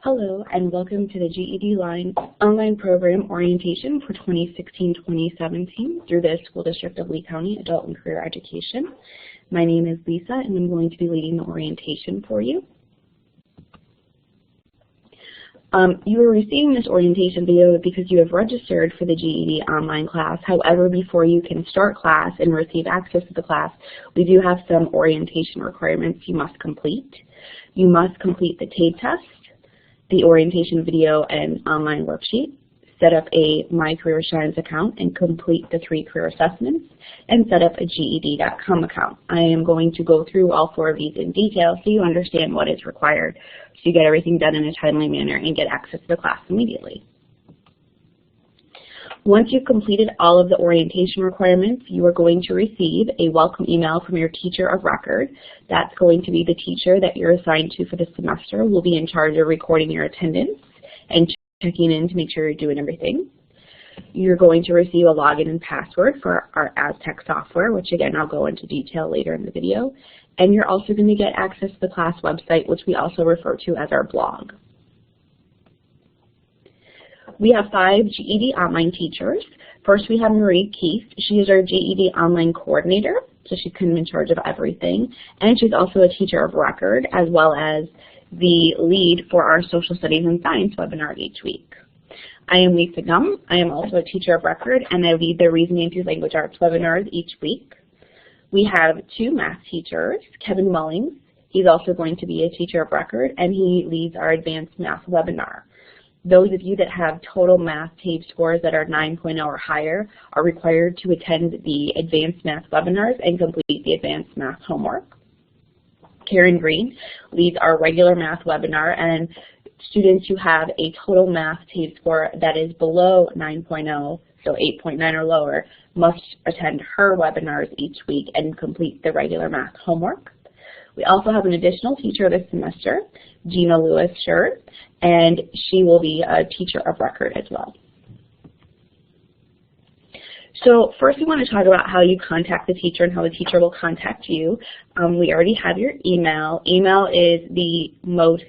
Hello and welcome to the GED online program orientation for 2016-2017 through the School District of Lee County Adult and Career Education. My name is Lisa and I'm going to be leading the orientation for you. You are receiving this orientation video because you have registered for the GED online class. However, before you can start class and receive access to the class, we do have some orientation requirements you must complete. You must complete the TABE test, the orientation video and online worksheet, set up a My Career Shines account and complete the 3 career assessments, and set up a GED.com account. I am going to go through all 4 of these in detail so you understand what is required, so you get everything done in a timely manner and get access to the class immediately. Once you've completed all of the orientation requirements, you are going to receive a welcome email from your teacher of record. That's going to be the teacher that you're assigned to for the semester. Will be in charge of recording your attendance and checking in to make sure you're doing everything. You're going to receive a login and password for our Aztec software, which again I'll go into detail later in the video. And you're also going to get access to the class website, which we also refer to as our blog. We have 5 GED online teachers. First we have Marie Keith. She is our GED online coordinator, so she's kind of in charge of everything. And she's also a teacher of record, as well as the lead for our social studies and science webinar each week. I am Lisa Gum. I am also a teacher of record, and I lead the Reasoning Through Language Arts webinars each week. We have 2 math teachers, Kevin Mullings. He's also going to be a teacher of record, and he leads our advanced math webinar. Those of you that have total math TABE scores that are 9.0 or higher are required to attend the advanced math webinars and complete the advanced math homework. Karen Green leads our regular math webinar, and students who have a total math TABE score that is below 9.0, so 8.9 or lower, must attend her webinars each week and complete the regular math homework. We also have an additional teacher this semester, Gina Lewis-Schur, and she will be a teacher of record as well. So first we want to talk about how you contact the teacher and how the teacher will contact you. We already have your email. Email is the most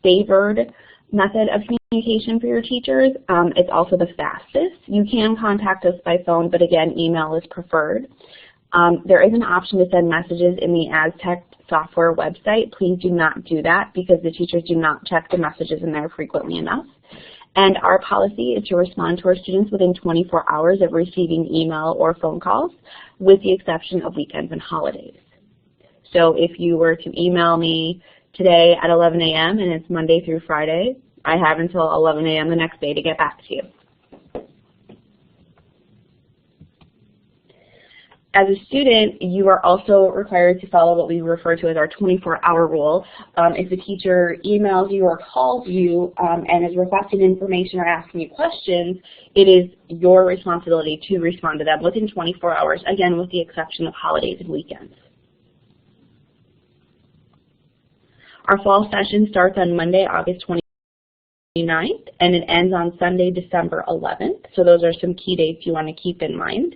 favored method of communication for your teachers. It's also the fastest. You can contact us by phone, but again, email is preferred. There is an option to send messages in the Aztec software website. Please do not do that because the teachers do not check the messages in there frequently enough. And our policy is to respond to our students within 24 hours of receiving email or phone calls, with the exception of weekends and holidays. So if you were to email me today at 11 a.m. and it's Monday through Friday, I have until 11 a.m. the next day to get back to you. As a student, you are also required to follow what we refer to as our 24-hour rule. If the teacher emails you or calls you and is requesting information or asking you questions, it is your responsibility to respond to them within 24 hours, again with the exception of holidays and weekends. Our fall session starts on Monday, August 29th, and it ends on Sunday, December 11th. So those are some key dates you want to keep in mind.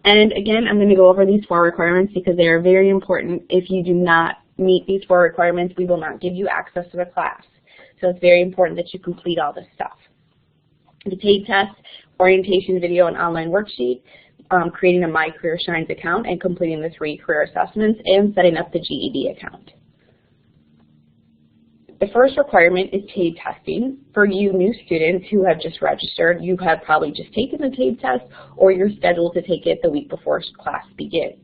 And again, I'm going to go over these 4 requirements because they are very important. If you do not meet these 4 requirements, we will not give you access to the class. So it's very important that you complete all this stuff. The TABE test, orientation video and online worksheet, creating a My Career Shines account and completing the 3 career assessments, and setting up the GED account. The first requirement is TABE testing. For you new students who have just registered, you have probably just taken the TABE test or you're scheduled to take it the week before class begins.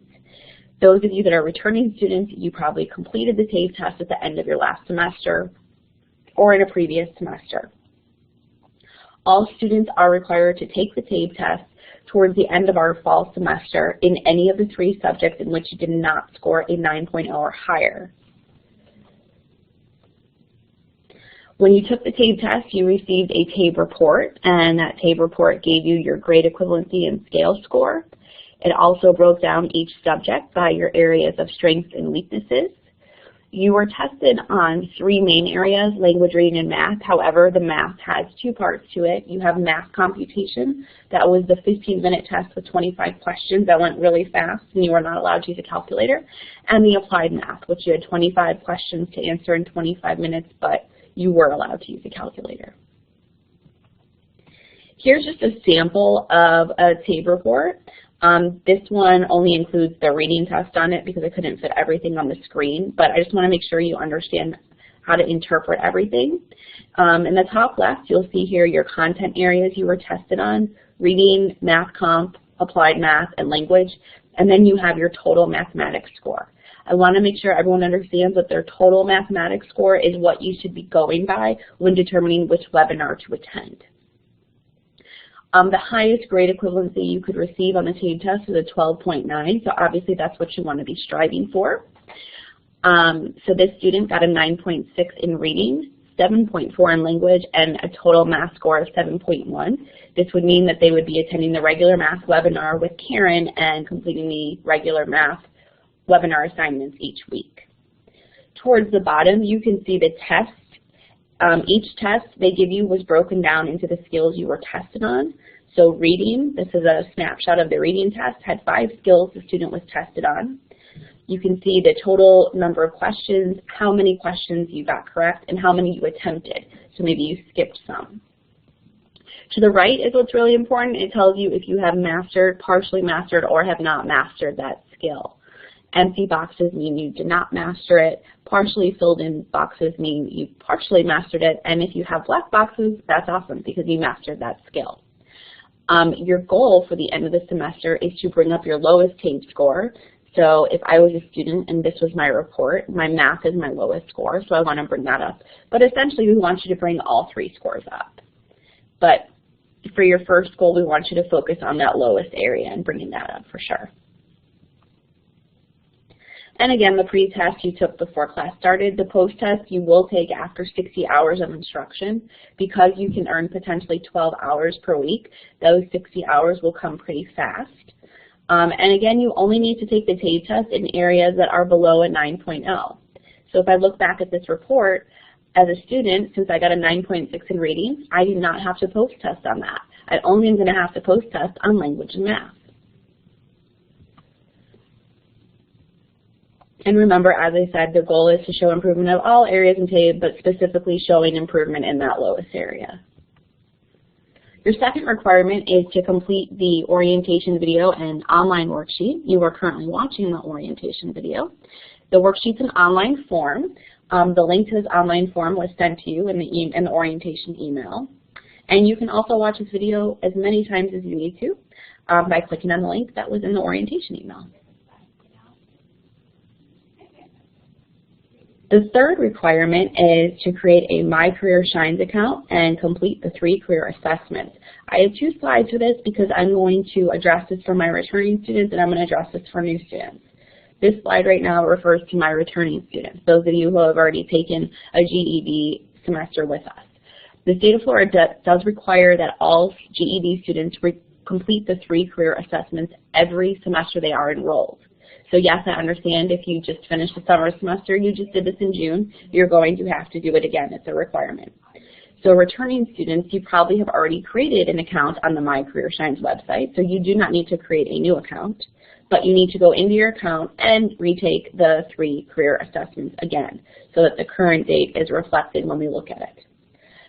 Those of you that are returning students, you probably completed the TABE test at the end of your last semester or in a previous semester. All students are required to take the TABE test towards the end of our fall semester in any of the 3 subjects in which you did not score a 9.0 or higher. When you took the TABE test, you received a TABE report, and that TABE report gave you your grade equivalency and scale score. It also broke down each subject by your areas of strengths and weaknesses. You were tested on 3 main areas, language, reading, and math. However, the math has 2 parts to it. You have math computation. That was the 15-minute test with 25 questions that went really fast, and you were not allowed to use a calculator. And the applied math, which you had 25 questions to answer in 25 minutes, but you were allowed to use a calculator. Here's just a sample of a TABE report. This one only includes the reading test on it because I couldn't fit everything on the screen, but I just want to make sure you understand how to interpret everything. In the top left, you'll see here your content areas you were tested on: reading, math comp, applied math, and language, and then you have your total mathematics score. I want to make sure everyone understands that their total mathematics score is what you should be going by when determining which webinar to attend. The highest grade equivalency you could receive on the TABE test is a 12.9, so obviously that's what you want to be striving for. So this student got a 9.6 in reading, 7.4 in language, and a total math score of 7.1. This would mean that they would be attending the regular math webinar with Karen and completing the regular math webinar assignments each week. Towards the bottom, you can see the test. Each test they give you was broken down into the skills you were tested on. So reading, this is a snapshot of the reading test, had 5 skills the student was tested on. You can see the total number of questions, how many questions you got correct, and how many you attempted. So maybe you skipped some. To the right is what's really important. It tells you if you have mastered, partially mastered, or have not mastered that skill. Empty boxes mean you did not master it. Partially filled in boxes mean you partially mastered it. And if you have black boxes, that's awesome because you mastered that skill. Your goal for the end of the semester is to bring up your lowest TABE score. So if I was a student and this was my report, my math is my lowest score, so I want to bring that up. But essentially, we want you to bring all 3 scores up. But for your first goal, we want you to focus on that lowest area and bringing that up for sure. And again, the pre-test you took before class started. The post-test you will take after 60 hours of instruction. Because you can earn potentially 12 hours per week, those 60 hours will come pretty fast. And again, you only need to take the TABE test in areas that are below a 9.0. So if I look back at this report, as a student, since I got a 9.6 in reading, I do not have to post-test on that. I only am going to have to post-test on language and math. And remember, as I said, the goal is to show improvement of all areas in TABE, but specifically showing improvement in that lowest area. Your second requirement is to complete the orientation video and online worksheet. You are currently watching the orientation video. The worksheet's an online form. The link to this online form was sent to you in the orientation email. And you can also watch this video as many times as you need to by clicking on the link that was in the orientation email. The third requirement is to create a My Career Shines account and complete the 3 career assessments. I have 2 slides for this because I'm going to address this for my returning students and I'm going to address this for new students. This slide right now refers to my returning students, those of you who have already taken a GED semester with us. The state of Florida does require that all GED students complete the 3 career assessments every semester they are enrolled. So yes, I understand if you just finished the summer semester, you just did this in June, you're going to have to do it again. It's a requirement. So returning students, you probably have already created an account on the My Career Shines website, so you do not need to create a new account, but you need to go into your account and retake the 3 career assessments again so that the current date is reflected when we look at it.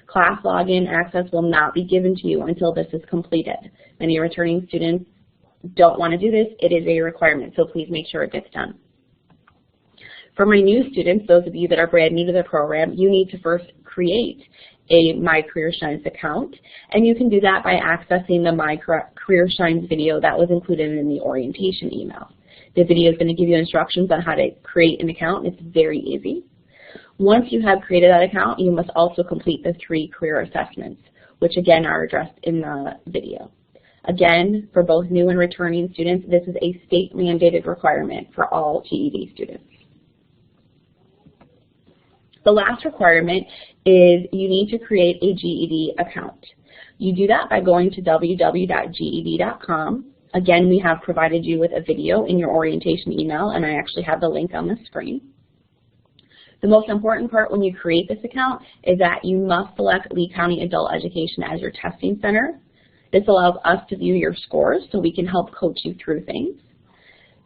Class login access will not be given to you until this is completed. Many returning students don't want to do this. It is a requirement, so please make sure it gets done. For my new students, those of you that are brand new to the program, you need to first create a My Career Shines account, and you can do that by accessing the My Career Shines video that was included in the orientation email. The video is going to give you instructions on how to create an account. It's very easy. Once you have created that account, you must also complete the 3 career assessments, which again are addressed in the video. Again, for both new and returning students, this is a state-mandated requirement for all GED students. The last requirement is you need to create a GED account. You do that by going to www.ged.com. Again, we have provided you with a video in your orientation email, and I actually have the link on the screen. The most important part when you create this account is that you must select Lee County Adult Education as your testing center. This allows us to view your scores so we can help coach you through things.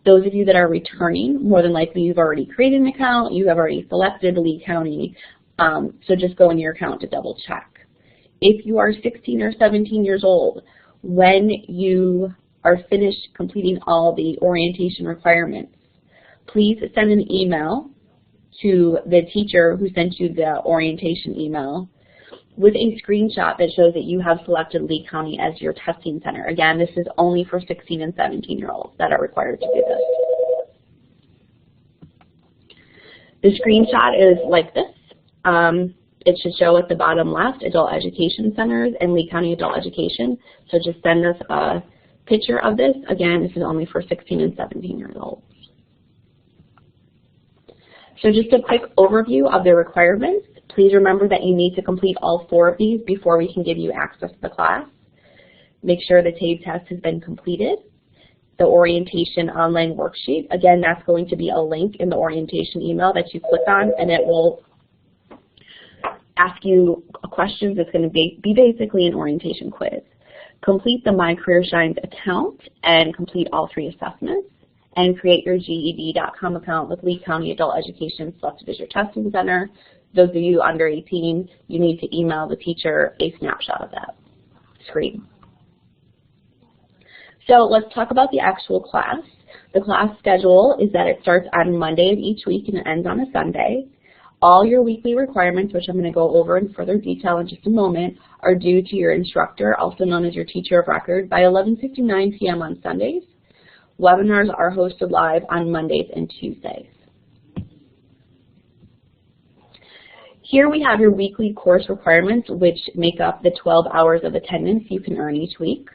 Those of you that are returning, more than likely you've already created an account, you have already selected Lee County, so just go in your account to double check. If you are 16 or 17 years old, when you are finished completing all the orientation requirements, please send an email to the teacher who sent you the orientation email with a screenshot that shows that you have selected Lee County as your testing center. Again, this is only for 16 and 17-year-olds that are required to do this. The screenshot is like this. It should show at the bottom left Adult Education Centers and Lee County Adult Education. So just send us a picture of this. Again, this is only for 16 and 17-year-olds. So just a quick overview of the requirements. Please remember that you need to complete all 4 of these before we can give you access to the class. Make sure the TABE test has been completed. The orientation online worksheet, again, that's going to be a link in the orientation email that you click on, and it will ask you questions. It's going to be basically an orientation quiz. Complete the My Career Shines account and complete all 3 assessments, and create your GED.com account with Lee County Adult Education selected as your testing center. Those of you under 18, you need to email the teacher a snapshot of that screen. So let's talk about the actual class. The class schedule is that it starts on Monday of each week and it ends on a Sunday. All your weekly requirements, which I'm going to go over in further detail in just a moment, are due to your instructor, also known as your teacher of record, by 11:59 p.m. on Sundays. Webinars are hosted live on Mondays and Tuesdays. Here we have your weekly course requirements, which make up the 12 hours of attendance you can earn each week.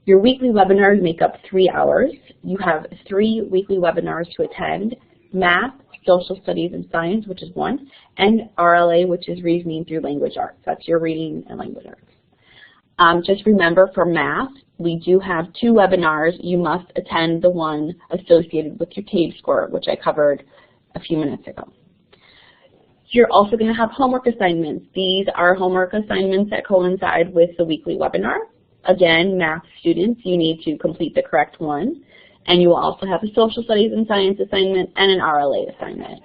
Your weekly webinars make up 3 hours. You have 3 weekly webinars to attend: math, social studies and science, which is 1, and RLA, which is reasoning through language arts. That's your reading and language arts. Just remember, for math, we do have 2 webinars. You must attend the one associated with your TABE score, which I covered a few minutes ago. You're also going to have homework assignments. These are homework assignments that coincide with the weekly webinar. Again, math students, you need to complete the correct one. And you will also have a social studies and science assignment and an RLA assignment.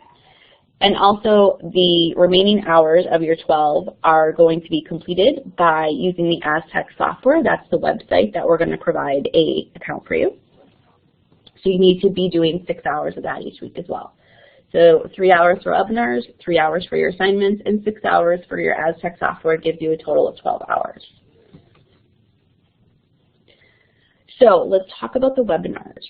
And also, the remaining hours of your 12 are going to be completed by using the Aztec software. That's the website that we're going to provide an account for you. So you need to be doing 6 hours of that each week as well. So 3 hours for webinars, 3 hours for your assignments, and 6 hours for your Aztec software gives you a total of 12 hours. So let's talk about the webinars.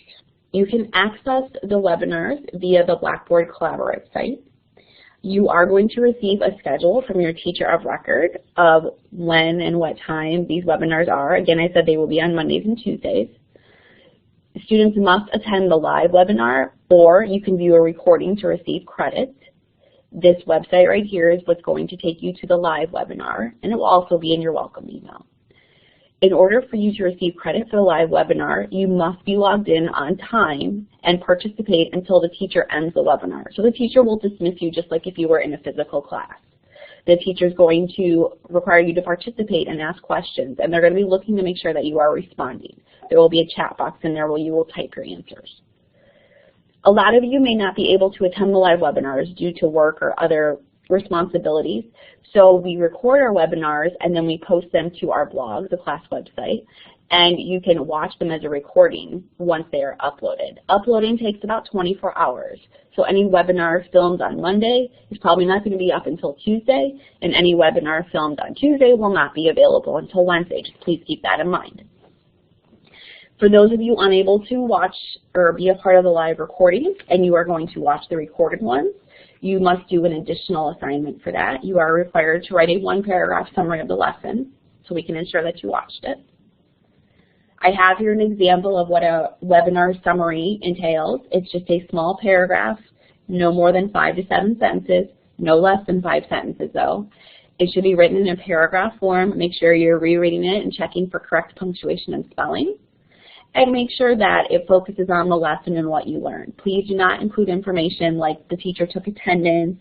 You can access the webinars via the Blackboard Collaborate site. You are going to receive a schedule from your teacher of record of when and what time these webinars are. Again, I said they will be on Mondays and Tuesdays. Students must attend the live webinar, or you can view a recording to receive credit. This website right here is what's going to take you to the live webinar, and it will also be in your welcome email. In order for you to receive credit for the live webinar, you must be logged in on time and participate until the teacher ends the webinar. So the teacher will dismiss you just like if you were in a physical class. The teacher is going to require you to participate and ask questions, and they're going to be looking to make sure that you are responding. There will be a chat box in there where you will type your answers. A lot of you may not be able to attend the live webinars due to work or other responsibilities, so we record our webinars and then we post them to our blog, the class website, and you can watch them as a recording once they are uploaded. Uploading takes about 24 hours, so any webinar filmed on Monday is probably not going to be up until Tuesday, and any webinar filmed on Tuesday will not be available until Wednesday. Just please keep that in mind. For those of you unable to watch or be a part of the live recording and you are going to watch the recorded ones, you must do an additional assignment for that. You are required to write a 1-paragraph summary of the lesson so we can ensure that you watched it. I have here an example of what a webinar summary entails. It's just a small paragraph, no more than 5 to 7 sentences, no less than 5 sentences though. It should be written in a paragraph form. Make sure you're rereading it and checking for correct punctuation and spelling. And make sure that it focuses on the lesson and what you learned. Please do not include information like the teacher took attendance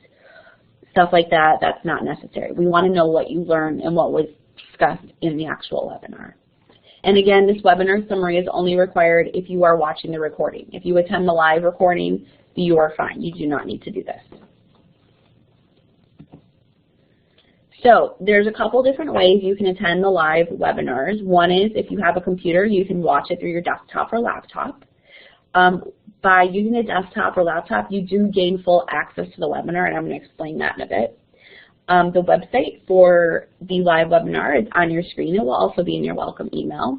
stuff like that, that's not necessary. We want to know what you learned and what was discussed in the actual webinar. And again, this webinar summary is only required if you are watching the recording. If you attend the live recording, you are fine. You do not need to do this. So there's a couple different ways you can attend the live webinars. One is if you have a computer, you can watch it through your desktop or laptop. By using a desktop or laptop, you do gain full access to the webinar, and I'm going to explain that in a bit. The website for the live webinar is on your screen. It will also be in your welcome email.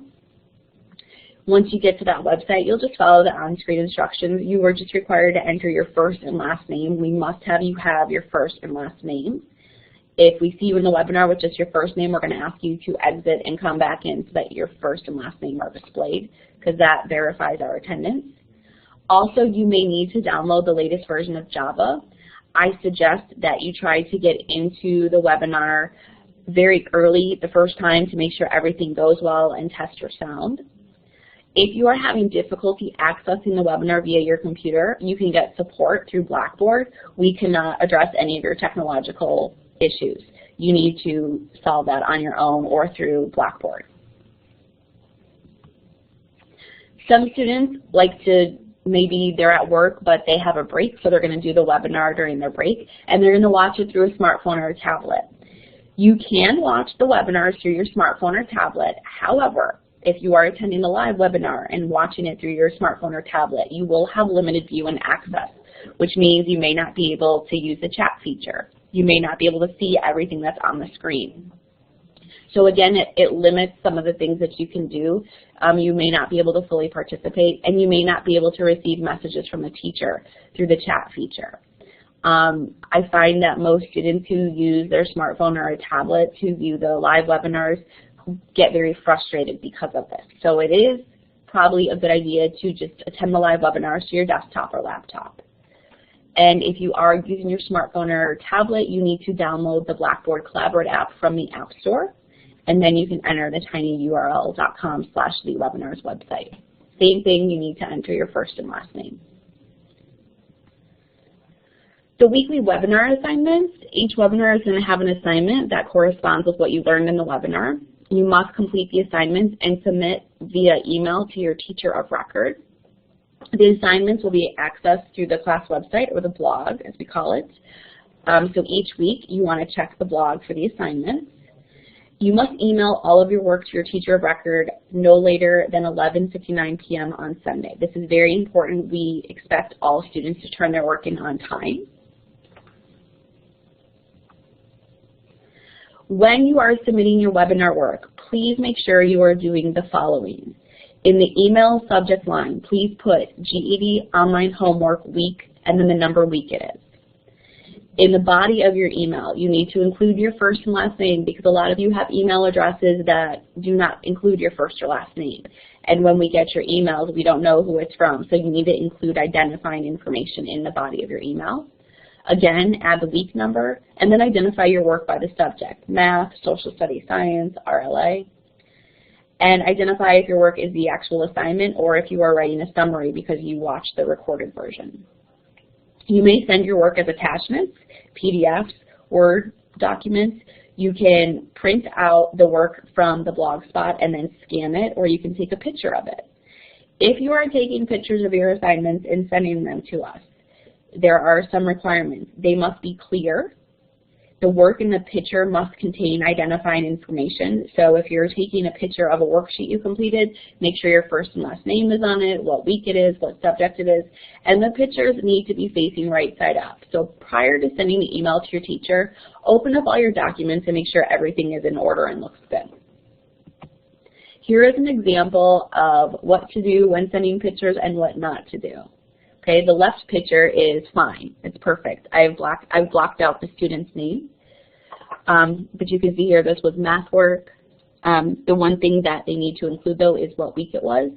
Once you get to that website, you'll just follow the on-screen instructions. You are just required to enter your first and last name. We must have you have your first and last name. If we see you in the webinar with just your first name, we're going to ask you to exit and come back in so that your first and last name are displayed, because that verifies our attendance. Also, you may need to download the latest version of Java. I suggest that you try to get into the webinar very early the first time to make sure everything goes well and test your sound. If you are having difficulty accessing the webinar via your computer, you can get support through Blackboard. We cannot address any of your technological issues. You need to solve that on your own or through Blackboard. Some students like to, maybe they're at work but they have a break, so they're going to do the webinar during their break, and they're going to watch it through a smartphone or a tablet. You can watch the webinars through your smartphone or tablet. However, if you are attending the live webinar and watching it through your smartphone or tablet, you will have limited view and access, which means you may not be able to use the chat feature. You may not be able to see everything that's on the screen. So again, it limits some of the things that you can do. You may not be able to fully participate, and you may not be able to receive messages from the teacher through the chat feature. I find that most students who use their smartphone or a tablet to view the live webinars get very frustrated because of this. So it is probably a good idea to just attend the live webinars to your desktop or laptop. And if you are using your smartphone or tablet, you need to download the Blackboard Collaborate app from the App Store, and then you can enter the tinyurl.com/thewebinars website. Same thing, you need to enter your first and last name. The weekly webinar assignments, each webinar is going to have an assignment that corresponds with what you learned in the webinar. You must complete the assignments and submit via email to your teacher of record. The assignments will be accessed through the class website, or the blog as we call it. So each week you want to check the blog for the assignments. You must email all of your work to your teacher of record no later than 11:59 p.m. on Sunday. This is very important. We expect all students to turn their work in on time. When you are submitting your webinar work, please make sure you are doing the following. In the email subject line, please put GED Online Homework Week and then the number week it is. In the body of your email, you need to include your first and last name, because a lot of you have email addresses that do not include your first or last name. And when we get your emails, we don't know who it's from, so you need to include identifying information in the body of your email. Again, add the week number, and then identify your work by the subject: math, social studies, science, RLA. And identify if your work is the actual assignment or if you are writing a summary because you watched the recorded version. You may send your work as attachments, PDFs, Word documents. You can print out the work from the blog spot and then scan it, or you can take a picture of it. If you are taking pictures of your assignments and sending them to us, there are some requirements. They must be clear. The work in the picture must contain identifying information. So if you're taking a picture of a worksheet you completed, make sure your first and last name is on it, what week it is, what subject it is, and the pictures need to be facing right side up. So prior to sending the email to your teacher, open up all your documents and make sure everything is in order and looks good. Here is an example of what to do when sending pictures and what not to do. Okay, the left picture is fine. It's perfect. I've blocked out the student's name. But you can see here this was math work. The one thing that they need to include, though, is what week it was.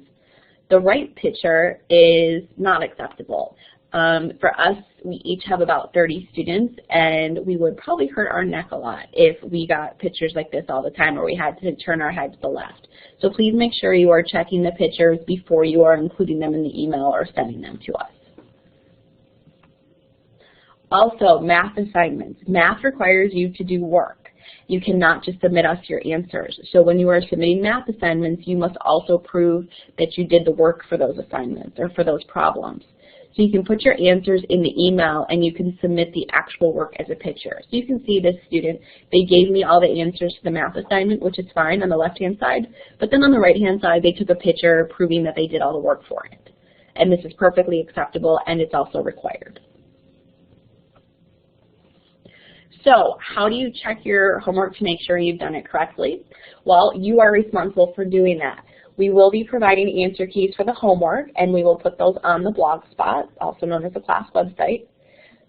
The right picture is not acceptable. For us, we each have about 30 students, and we would probably hurt our neck a lot if we got pictures like this all the time, or we had to turn our head to the left. So please make sure you are checking the pictures before you are including them in the email or sending them to us. Also, math assignments. Math requires you to do work. You cannot just submit us your answers. So when you are submitting math assignments, you must also prove that you did the work for those assignments or for those problems. So you can put your answers in the email and you can submit the actual work as a picture. So you can see this student, they gave me all the answers to the math assignment, which is fine on the left-hand side, but then on the right-hand side, they took a picture proving that they did all the work for it. And this is perfectly acceptable and it's also required. So how do you check your homework to make sure you've done it correctly? Well, you are responsible for doing that. We will be providing answer keys for the homework, and we will put those on the blog spot, also known as the class website.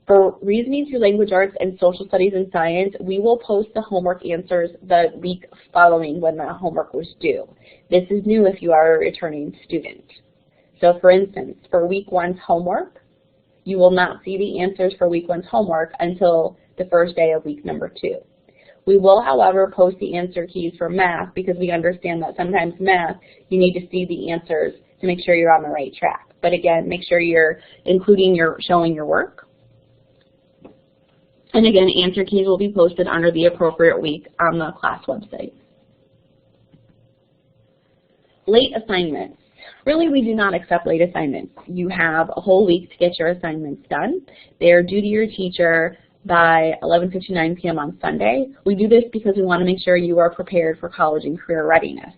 For reasoning through language arts and social studies and science, we will post the homework answers the week following when the homework was due. This is new if you are a returning student. So for instance, for week 1's homework, you will not see the answers for week 1's homework until the first day of week number 2. We will, however, post the answer keys for math because we understand that sometimes math, you need to see the answers to make sure you're on the right track. But again, make sure you're showing your work. And again, answer keys will be posted under the appropriate week on the class website. Late assignments. Really, we do not accept late assignments. You have a whole week to get your assignments done. They are due to your teacher by 11:59 p.m. on Sunday. We do this because we want to make sure you are prepared for college and career readiness.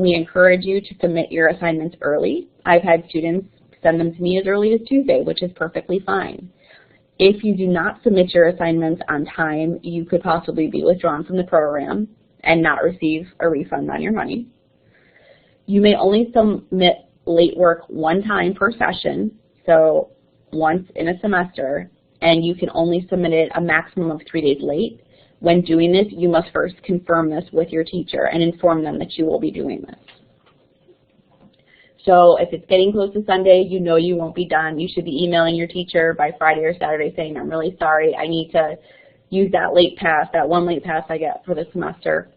We encourage you to submit your assignments early. I've had students send them to me as early as Tuesday, which is perfectly fine. If you do not submit your assignments on time, you could possibly be withdrawn from the program and not receive a refund on your money. You may only submit late work one time per session, so once in a semester, and you can only submit it a maximum of 3 days late. When doing this, you must first confirm this with your teacher and inform them that you will be doing this. So if it's getting close to Sunday, you know you won't be done. You should be emailing your teacher by Friday or Saturday saying, I'm really sorry, I need to use that late pass, that one late pass I get for the semester.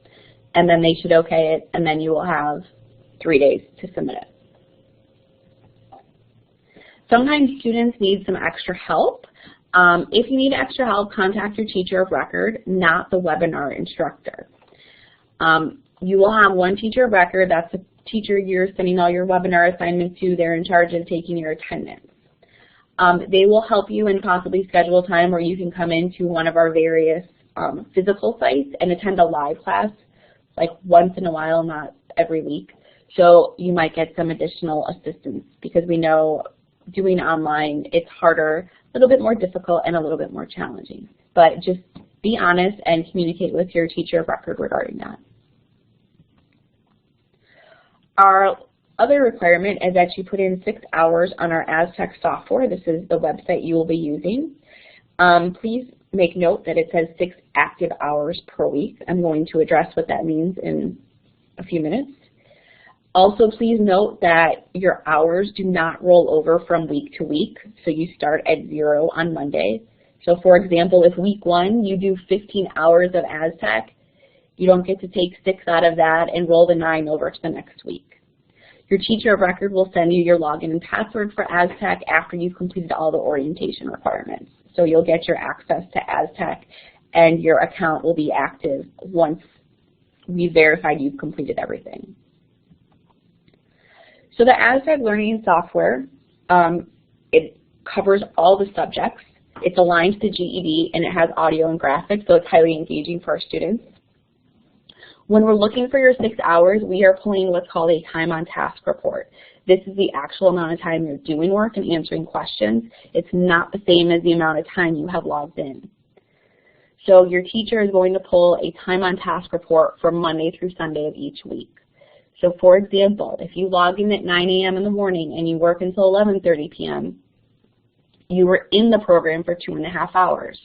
And then they should okay it, and then you will have 3 days to submit it. Sometimes students need some extra help. If you need extra help, contact your teacher of record, not the webinar instructor. You will have one teacher of record. That's the teacher you're sending all your webinar assignments to. They're in charge of taking your attendance. They will help you and possibly schedule a time where you can come into one of our various physical sites and attend a live class, like once in a while, not every week. So you might get some additional assistance because we know doing online, it's harder, a little bit more difficult, and a little bit more challenging. But just be honest and communicate with your teacher of record regarding that. Our other requirement is that you put in 6 hours on our Aztec software. This is the website you will be using. Please make note that it says 6 active hours per week. I'm going to address what that means in a few minutes. Also, please note that your hours do not roll over from week to week, so you start at 0 on Monday. So for example, if week 1 you do 15 hours of Aztec, you don't get to take 6 out of that and roll the 9 over to the next week. Your teacher of record will send you your login and password for Aztec after you've completed all the orientation requirements. So you'll get your access to Aztec and your account will be active once we've verified you've completed everything. So the Aztec learning software, it covers all the subjects. It's aligned to the GED and it has audio and graphics, so it's highly engaging for our students. When we're looking for your 6 hours, we are pulling what's called a time on task report. This is the actual amount of time you're doing work and answering questions. It's not the same as the amount of time you have logged in. So your teacher is going to pull a time on task report for Monday through Sunday of each week. So for example, if you log in at 9 a.m. in the morning and you work until 11:30 p.m., you were in the program for 2.5 hours.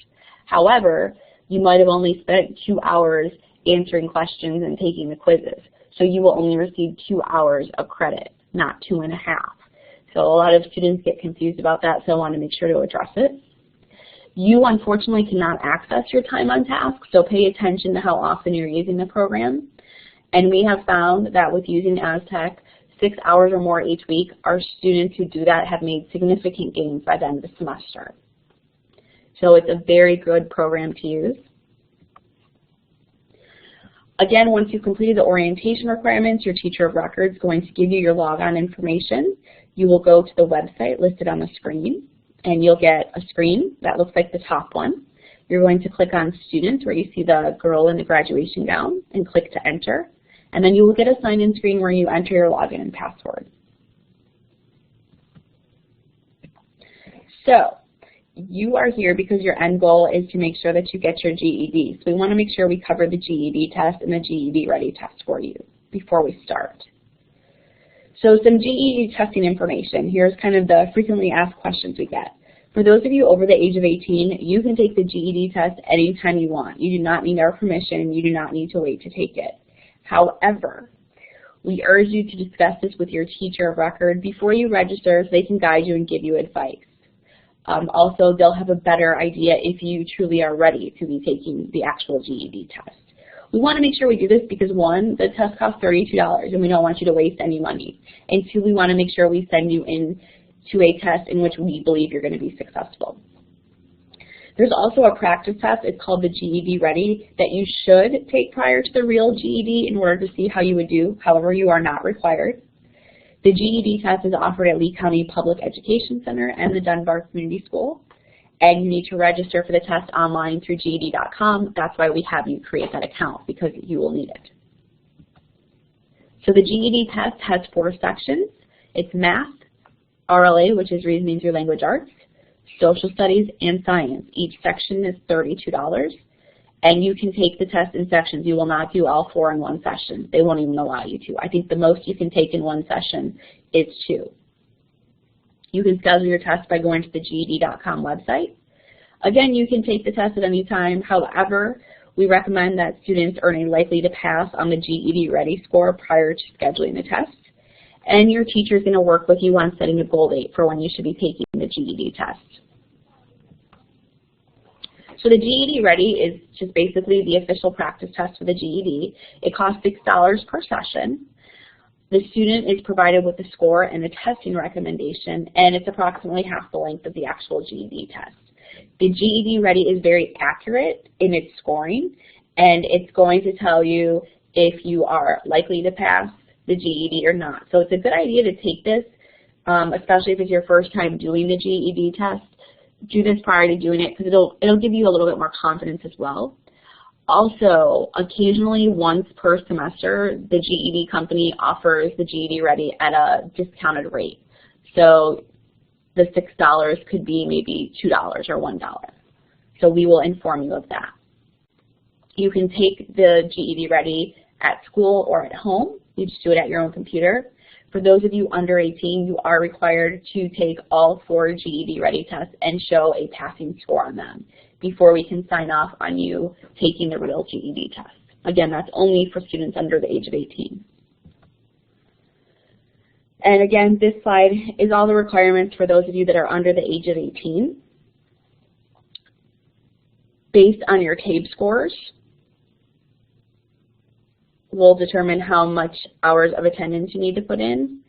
However, you might have only spent 2 hours answering questions and taking the quizzes. So you will only receive 2 hours of credit, not 2.5. So a lot of students get confused about that, so I want to make sure to address it. You unfortunately cannot access your time on task, so pay attention to how often you're using the program. And we have found that with using Aztec 6 hours or more each week, our students who do that have made significant gains by the end of the semester. So it's a very good program to use. Again, once you've completed the orientation requirements, your teacher of record is going to give you your logon information. You will go to the website listed on the screen, and you'll get a screen that looks like the top one. You're going to click on Students, where you see the girl in the graduation gown, and click to enter. And then you will get a sign-in screen where you enter your login and password. So, you are here because your end goal is to make sure that you get your GED. So we want to make sure we cover the GED test and the GED Ready test for you before we start. So some GED testing information. Here's kind of the frequently asked questions we get. For those of you over the age of 18, you can take the GED test anytime you want. You do not need our permission. You do not need to wait to take it. However, we urge you to discuss this with your teacher of record before you register so they can guide you and give you advice. Also, they'll have a better idea if you truly are ready to be taking the actual GED test. We want to make sure we do this because, one, the test costs $32 and we don't want you to waste any money. And two, we want to make sure we send you in to a test in which we believe you're going to be successful. There's also a practice test. It's called the GED Ready that you should take prior to the real GED in order to see how you would do. However, you are not required. The GED test is offered at Lee County Public Education Center and the Dunbar Community School, and you need to register for the test online through GED.com. That's why we have you create that account, because you will need it. So the GED test has 4 sections. It's math, RLA, which is reasoning through language arts, social studies, and science. Each section is $32. And you can take the test in sections. You will not do all 4 in one session. They won't even allow you to. I think the most you can take in one session is 2. You can schedule your test by going to the GED.com website. Again, you can take the test at any time. However, we recommend that students earn a likely to pass on the GED Ready score prior to scheduling the test. And your teacher is going to work with you on setting a goal date for when you should be taking the GED test. So the GED Ready is just basically the official practice test for the GED. It costs $6 per session. The student is provided with a score and a testing recommendation, and it's approximately half the length of the actual GED test. The GED Ready is very accurate in its scoring, and it's going to tell you if you are likely to pass the GED or not. So it's a good idea to take this, especially if it's your first time doing the GED test. Do this prior to doing it because it'll give you a little bit more confidence as well. Also, occasionally, once per semester, the GED company offers the GED Ready at a discounted rate. So the $6 could be maybe $2 or $1. So we will inform you of that. You can take the GED Ready at school or at home. You just do it at your own computer. For those of you under 18, you are required to take all 4 GED Ready tests and show a passing score on them before we can sign off on you taking the real GED test. Again, that's only for students under the age of 18. And again, this slide is all the requirements for those of you that are under the age of 18. Based on your TABE scores, will determine how much hours of attendance you need to put in,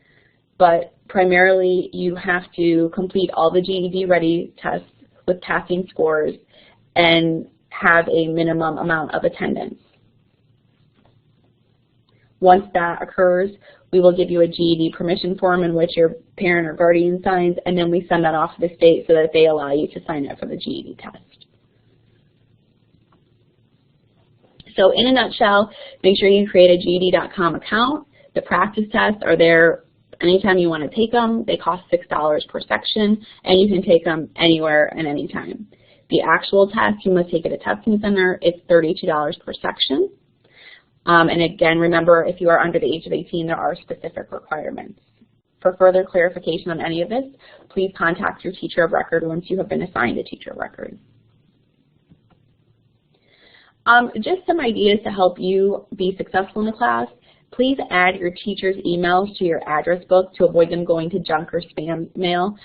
but primarily you have to complete all the GED Ready tests with passing scores and have a minimum amount of attendance. Once that occurs, we will give you a GED permission form in which your parent or guardian signs, and then we send that off to the state so that they allow you to sign up for the GED test. So in a nutshell, make sure you create a GED.com account. The practice tests are there anytime you want to take them. They cost $6 per section, and you can take them anywhere and anytime. The actual test, you must take at a testing center. It's $32 per section. And again, remember, if you are under the age of 18, there are specific requirements. For further clarification on any of this, please contact your teacher of record once you have been assigned a teacher of record. Just some ideas to help you be successful in the class. Please add your teacher's emails to your address book to avoid them going to junk or spam mail.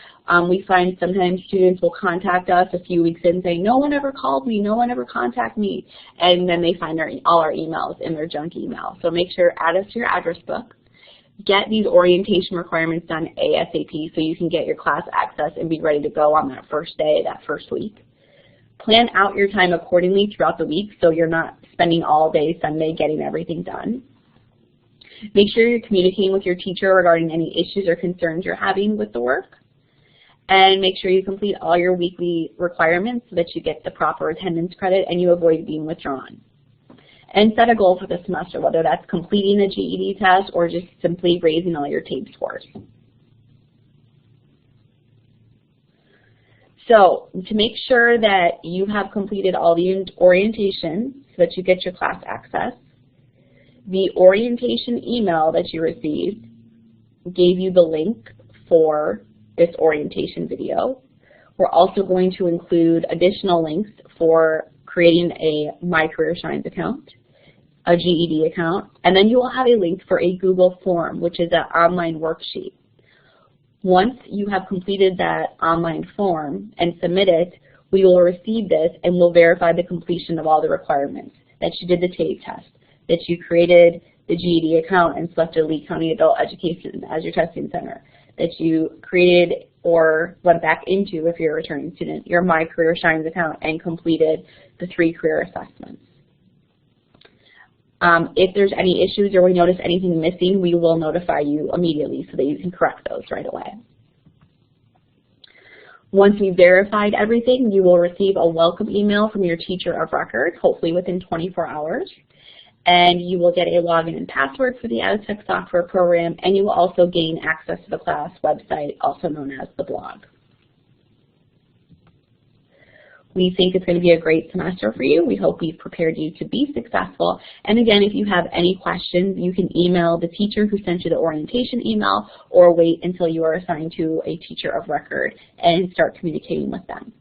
We find sometimes students will contact us a few weeks in saying, no one ever called me, no one ever contacted me, and then they find all our emails in their junk email. So make sure add us to your address book. Get these orientation requirements done ASAP so you can get your class access and be ready to go on that first day, that first week. Plan out your time accordingly throughout the week so you're not spending all day Sunday getting everything done. Make sure you're communicating with your teacher regarding any issues or concerns you're having with the work. And make sure you complete all your weekly requirements so that you get the proper attendance credit and you avoid being withdrawn. And set a goal for the semester, whether that's completing a GED test or just simply raising all your TABE scores. So to make sure that you have completed all the orientation so that you get your class access, the orientation email that you received gave you the link for this orientation video. We're also going to include additional links for creating a My Career Shines account, a GED account, and then you will have a link for a Google form, which is an online worksheet. Once you have completed that online form and submit it, we will receive this and we'll verify the completion of all the requirements, that you did the TABE test, that you created the GED account and selected Lee County Adult Education as your testing center, that you created or went back into, if you're a returning student, your My Career Shines account and completed the 3 career assessments. If there's any issues or we notice anything missing, we will notify you immediately so that you can correct those right away. Once we've verified everything, you will receive a welcome email from your teacher of record, hopefully within 24 hours. And you will get a login and password for the EdTech software program, and you will also gain access to the class website, also known as the blog. We think it's going to be a great semester for you. We hope we've prepared you to be successful. And again, if you have any questions, you can email the teacher who sent you the orientation email or wait until you are assigned to a teacher of record and start communicating with them.